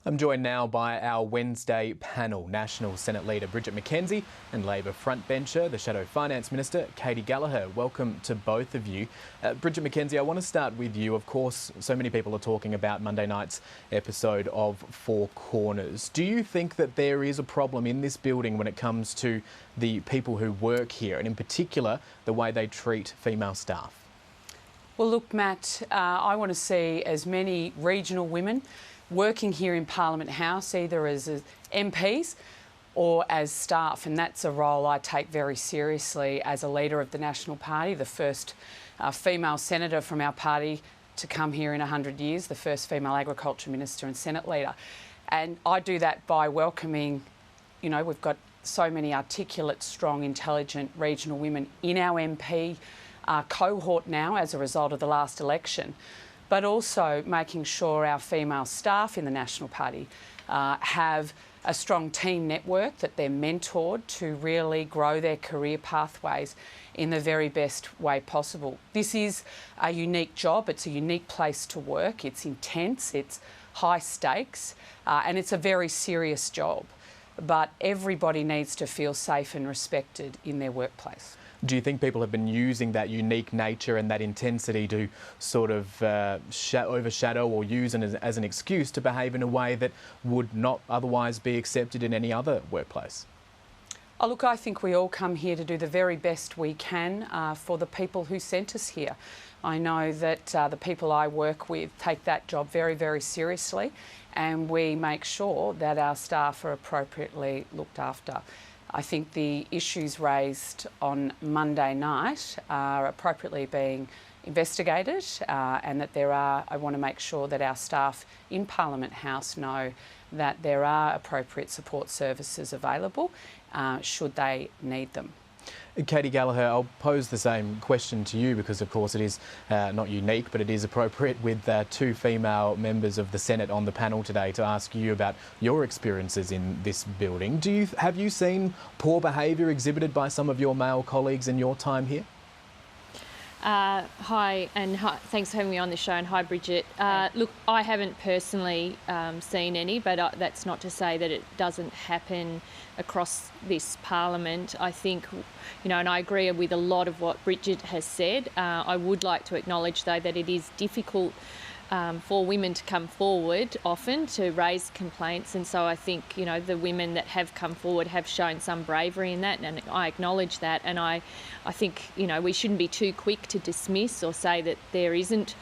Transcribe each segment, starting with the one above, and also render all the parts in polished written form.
I'm joined now by our Wednesday panel, National Senate Leader Bridget McKenzie and Labor frontbencher, the Shadow Finance Minister, Katie Gallagher. Welcome to both of you. Bridget McKenzie, I want to start with you. Of course, so many people are talking about Monday night's episode of Four Corners. Do you think that there is a problem in this building when it comes to the people who work here, and in particular, the way they treat female staff? Well, look, Matt, I want to see as many regional women working here in Parliament House, either as MPs or as staff, and that's a role I take very seriously as a leader of the National Party, the first female senator from our party to come here in 100 years, the first female agriculture minister and Senate leader. And I do that by welcoming, we've got so many articulate, strong, intelligent regional women in our MP cohort now as a result of the last election, but also making sure our female staff in the National Party have a strong team network, that they're mentored to really grow their career pathways in the very best way possible. This is a unique job, it's a unique place to work, it's intense, it's high stakes, and it's a very serious job. But everybody needs to feel safe and respected in their workplace. Do you think people have been using that unique nature and that intensity to sort of overshadow or use as an excuse to behave in a way that would not otherwise be accepted in any other workplace? Oh, look, I think we all come here to do the very best we can for the people who sent us here. I know that the people I work with take that job very, very seriously, and we make sure that our staff are appropriately looked after. I think the issues raised on Monday night are appropriately being investigated, and that I want to make sure that our staff in Parliament House know that there are appropriate support services available should they need them. Katie Gallagher, I'll pose the same question to you because, of course, it is not unique, but it is appropriate with two female members of the Senate on the panel today to ask you about your experiences in this building. Have you seen poor behaviour exhibited by some of your male colleagues in your time here? Hi, and thanks for having me on the show, and hi, Bridget. Look, I haven't personally seen any, but that's not to say that it doesn't happen across this Parliament. I think, and I agree with a lot of what Bridget has said. I would like to acknowledge, though, that it is difficult for women to come forward often to raise complaints, and so I think the women that have come forward have shown some bravery in that, and I acknowledge that. And I think we shouldn't be too quick to dismiss or say that there isn't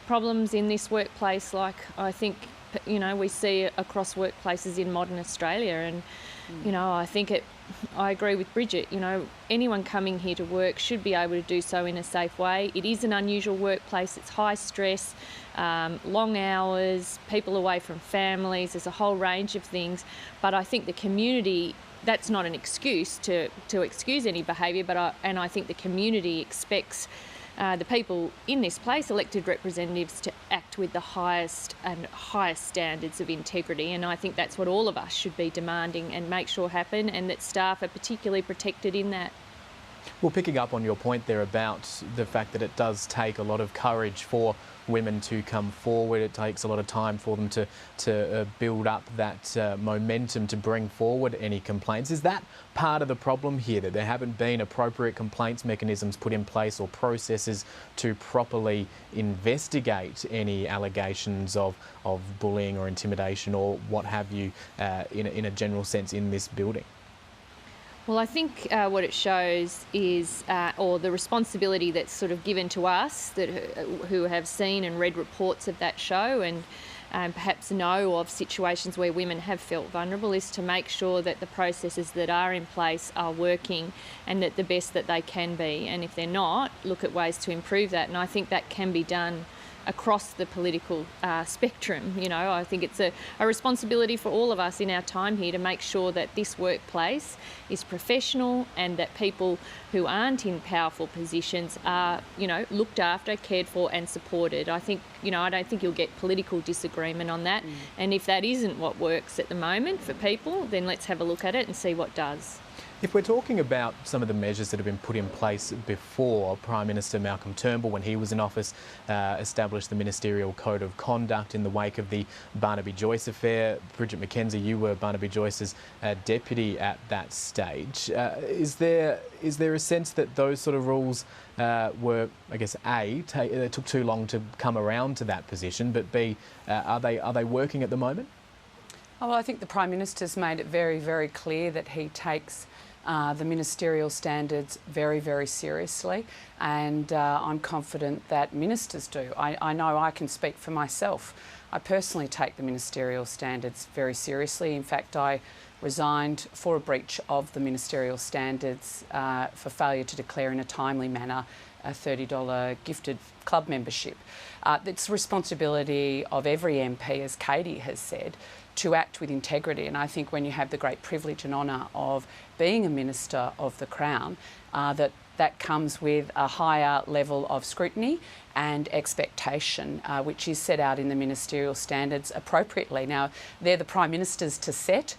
problems in this workplace, like I think we see across workplaces in modern Australia. And I agree with Bridget. Anyone coming here to work should be able to do so in a safe way. It is an unusual workplace. It's high stress, long hours, people away from families. There's a whole range of things. But I think the community, that's not an excuse to excuse any behaviour, and I think the community expects the people in this place, elected representatives, to act with the highest standards of integrity, and I think that's what all of us should be demanding and make sure happen, and that staff are particularly protected in that. Well, picking up on your point there about the fact that it does take a lot of courage for women to come forward, it takes a lot of time for them to build up that momentum to bring forward any complaints. Is that part of the problem here, that there haven't been appropriate complaints mechanisms put in place or processes to properly investigate any allegations of bullying or intimidation or what have you in a general sense in this building? Well, I think what it shows is, or the responsibility that's sort of given to us who have seen and read reports of that show and perhaps know of situations where women have felt vulnerable, is to make sure that the processes that are in place are working and that the best that they can be. And if they're not, look at ways to improve that. And I think that can be done across the political spectrum. I think it's a responsibility for all of us in our time here to make sure that this workplace is professional and that people who aren't in powerful positions are, looked after, cared for and supported. I think, I don't think you'll get political disagreement on that. And if that isn't what works at the moment for people, then let's have a look at it and see what does. If we're talking about some of the measures that have been put in place before, Prime Minister Malcolm Turnbull, when he was in office, established the Ministerial Code of Conduct in the wake of the Barnaby Joyce affair. Bridget McKenzie, you were Barnaby Joyce's deputy at that stage. Is there a sense that those sort of rules were, I guess, it took too long to come around to that position, but B, are they working at the moment? Oh, well, I think the Prime Minister's made it very, very clear that he takes the ministerial standards very, very seriously, and I'm confident that ministers do. I know I can speak for myself. I personally take the ministerial standards very seriously. In fact, I resigned for a breach of the ministerial standards for failure to declare in a timely manner a $30 gifted club membership. It's the responsibility of every MP, as Katie has said, to act with integrity. And I think when you have the great privilege and honour of being a Minister of the Crown, that comes with a higher level of scrutiny and expectation, which is set out in the ministerial standards appropriately. Now, they're the Prime Minister's to set.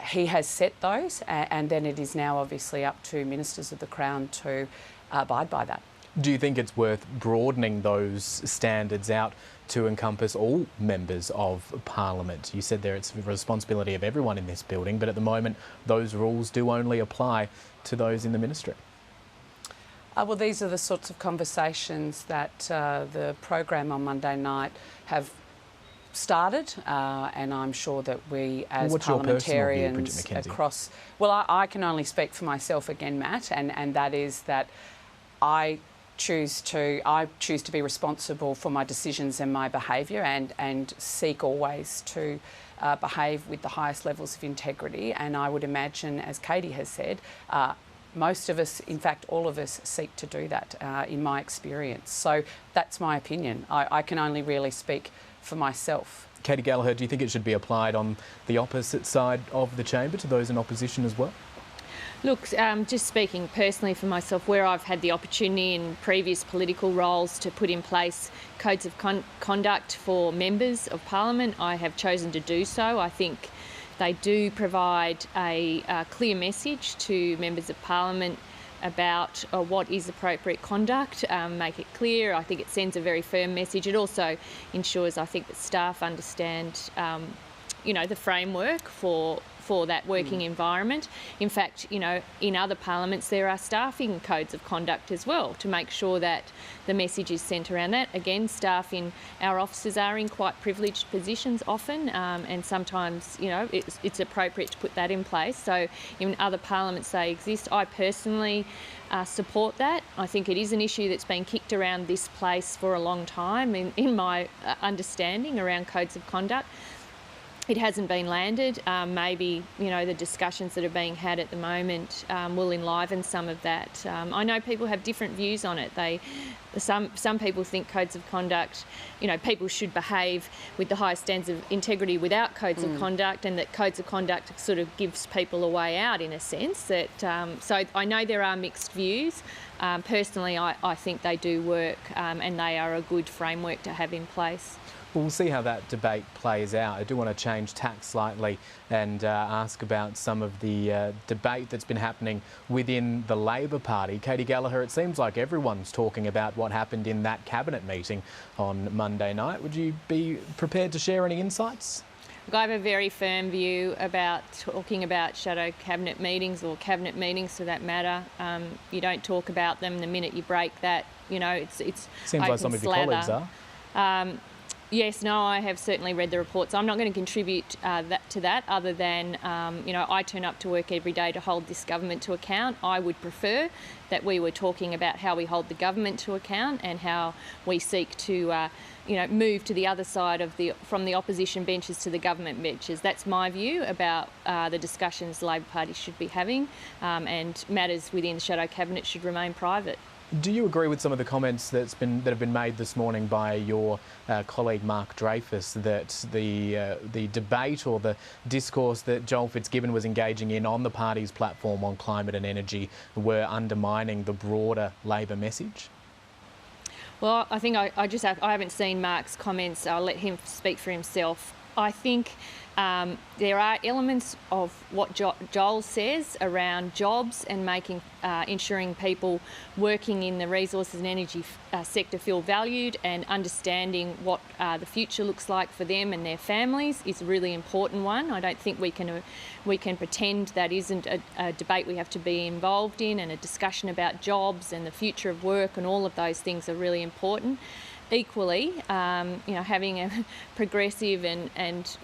He has set those, and then it is now obviously up to Ministers of the Crown to abide by that. Do you think it's worth broadening those standards out to encompass all members of Parliament? You said there it's the responsibility of everyone in this building, but at the moment those rules do only apply to those in the ministry. Well, these are the sorts of conversations that the program on Monday night have started, and I'm sure that we as What's parliamentarians your personal view, across... Well, I can only speak for myself again, Matt, and that is that I choose to be responsible for my decisions and my behaviour, and seek always to behave with the highest levels of integrity. And I would imagine, as Katie has said, most of us, in fact all of us, seek to do that in my experience. So that's my opinion. I can only really speak for myself. Katie Gallagher, do you think it should be applied on the opposite side of the chamber to those in opposition as well? Look, just speaking personally for myself, where I've had the opportunity in previous political roles to put in place codes of conduct for members of Parliament, I have chosen to do so. I think they do provide a clear message to members of Parliament about what is appropriate conduct, make it clear. I think it sends a very firm message. It also ensures, I think, that staff understand, the framework for that working environment. In fact, in other parliaments there are staffing codes of conduct as well to make sure that the message is sent around that. Again, staff in our offices are in quite privileged positions often, and sometimes, it's appropriate to put that in place. So in other parliaments they exist. I personally support that. I think it is an issue that's been kicked around this place for a long time in my understanding around codes of conduct. It hasn't been landed. Maybe, the discussions that are being had at the moment will enliven some of that. I know people have different views on it. Some people think codes of conduct, people should behave with the highest standards of integrity without codes of conduct, and that codes of conduct sort of gives people a way out in a sense. That so I know there are mixed views. Personally, I think they do work, and they are a good framework to have in place. We'll see how that debate plays out. I do want to change tack slightly and ask about some of the debate that's been happening within the Labor Party. Katie Gallagher, it seems like everyone's talking about what happened in that cabinet meeting on Monday night. Would you be prepared to share any insights? Look, I have a very firm view about talking about shadow cabinet meetings, or cabinet meetings for that matter. You don't talk about them the minute you break that. It's seems like some of your colleagues are. Yes, no, I have certainly read the reports. I'm not going to contribute to that other than, I turn up to work every day to hold this government to account. I would prefer that we were talking about how we hold the government to account and how we seek to, move to the other side from the opposition benches to the government benches. That's my view about the discussions the Labor Party should be having, and matters within the shadow cabinet should remain private. Do you agree with some of the comments that have been made this morning by your colleague Mark Dreyfus, that the debate or the discourse that Joel Fitzgibbon was engaging in on the party's platform on climate and energy were undermining the broader Labor message? Well, I think I haven't seen Mark's comments. I'll let him speak for himself. I think there are elements of what Joel says around jobs and making, ensuring people working in the resources and energy sector feel valued, and understanding what the future looks like for them and their families is a really important one. I don't think we can pretend that isn't a debate we have to be involved in, and a discussion about jobs and the future of work, and all of those things are really important. Equally, having a progressive and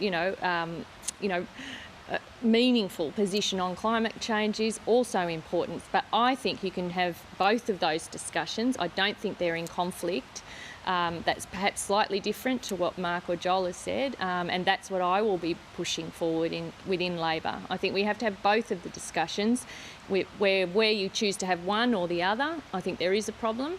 meaningful position on climate change is also important. But I think you can have both of those discussions. I don't think they're in conflict. That's perhaps slightly different to what Mark or Joel has said, and that's what I will be pushing forward within Labor. I think we have to have both of the discussions. Where you choose to have one or the other, I think there is a problem.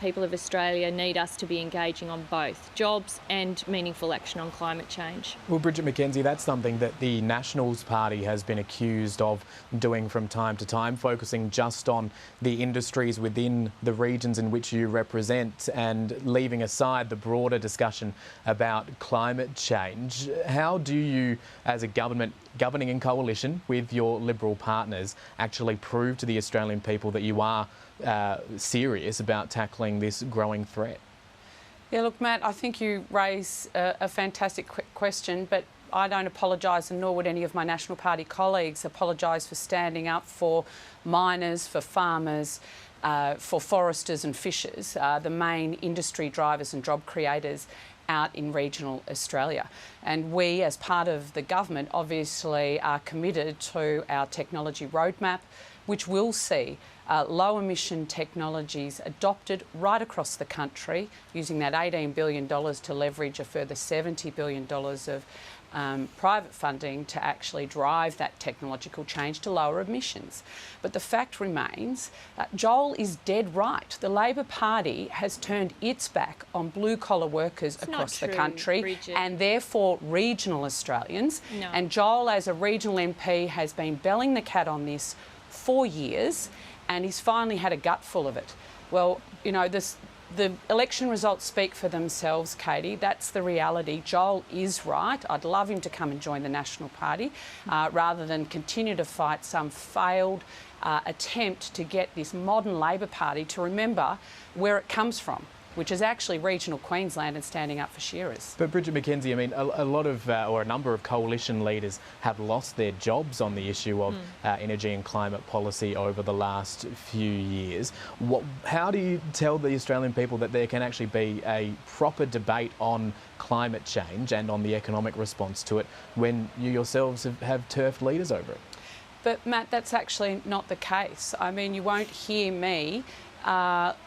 People of Australia need us to be engaging on both jobs and meaningful action on climate change. Well, Bridget McKenzie, that's something that the Nationals Party has been accused of doing from time to time, focusing just on the industries within the regions in which you represent and leaving aside the broader discussion about climate change. How do you, as a government governing in coalition with your Liberal partners, actually prove to the Australian people that you are serious about tackling this growing threat? Yeah, look, Matt, I think you raise a fantastic question, but I don't apologise, and nor would any of my National Party colleagues apologise for standing up for miners, for farmers, for foresters and fishers, the main industry drivers and job creators out in regional Australia. And we, as part of the government, obviously are committed to our technology roadmap, which will see low emission technologies adopted right across the country, using that $18 billion to leverage a further $70 billion of private funding to actually drive that technological change to lower emissions. But the fact remains, Joel is dead right. The Labor Party has turned its back on blue-collar workers across the country, Bridget, and therefore regional Australians. No. And Joel, as a regional MP, has been belling the cat on this for years, and he's finally had a gutful of it. Well, you know, the election results speak for themselves, Katie. That's the reality. Joel is right. I'd love him to come and join the National Party rather than continue to fight some failed attempt to get this modern Labor Party to remember where it comes from, which is actually regional Queensland and standing up for shearers. But Bridget McKenzie, I mean, a lot of, or a number of coalition leaders have lost their jobs on the issue of energy and climate policy over the last few years. How do you tell the Australian people that there can actually be a proper debate on climate change and on the economic response to it when you yourselves have turfed leaders over it? But Matt, that's actually not the case. I mean, you won't hear me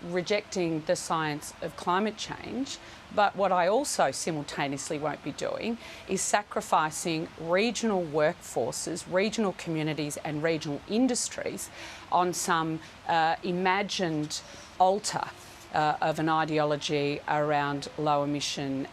rejecting the science of climate change, but what I also simultaneously won't be doing is sacrificing regional workforces, regional communities and regional industries on some imagined altar of an ideology around low emission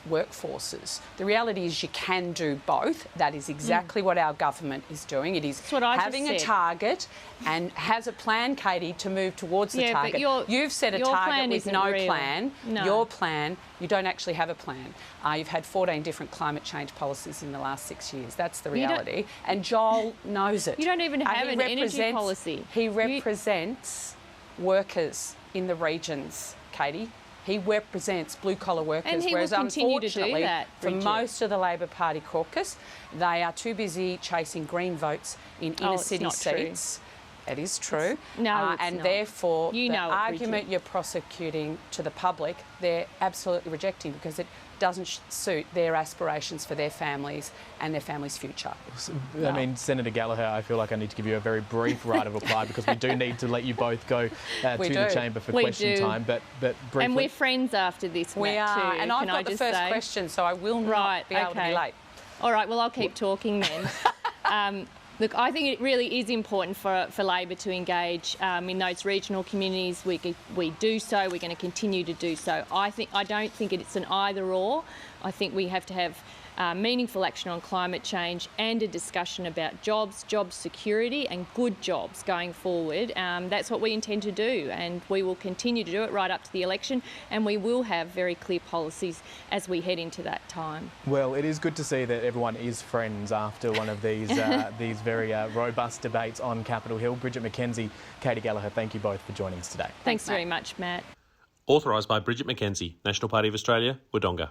workforces. The reality is you can do both. That is exactly what our government is doing. It is having a target and has a plan, Katie, to move towards the target. You've set a target with no plan. No. Your plan, you don't actually have a plan. You've had 14 different climate change policies in the last 6 years. That's the reality. And Joel knows it. You don't even have an energy policy. He represents workers in the regions, Katie. He represents blue-collar workers, and he whereas will continue unfortunately, to do that, for most of the Labor Party caucus, they are too busy chasing green votes in inner-city seats. It is true. And therefore, the argument you're prosecuting to the public, they're absolutely rejecting because it doesn't suit their aspirations for their families and their families' future. I mean, Senator Gallagher, I feel like I need to give you a very brief right of reply because we do need to let you both go to the chamber for question time. But briefly. And we're friends after this, Matt, we are. too. And I've got the first question, so I will not be able to be late. All right, well, I'll keep talking then. Look, I think it really is important for Labor to engage in those regional communities. We do so. We're going to continue to do so. I don't think it's an either or. I think we have to have meaningful action on climate change and a discussion about jobs, job security and good jobs going forward. That's what we intend to do, and we will continue to do it right up to the election, and we will have very clear policies as we head into that time. Well, it is good to see that everyone is friends after one of these these very robust debates on Capitol Hill. Bridget McKenzie, Katie Gallagher, thank you both for joining us today. Thanks very much, Matt. Authorised by Bridget McKenzie, National Party of Australia, Wodonga.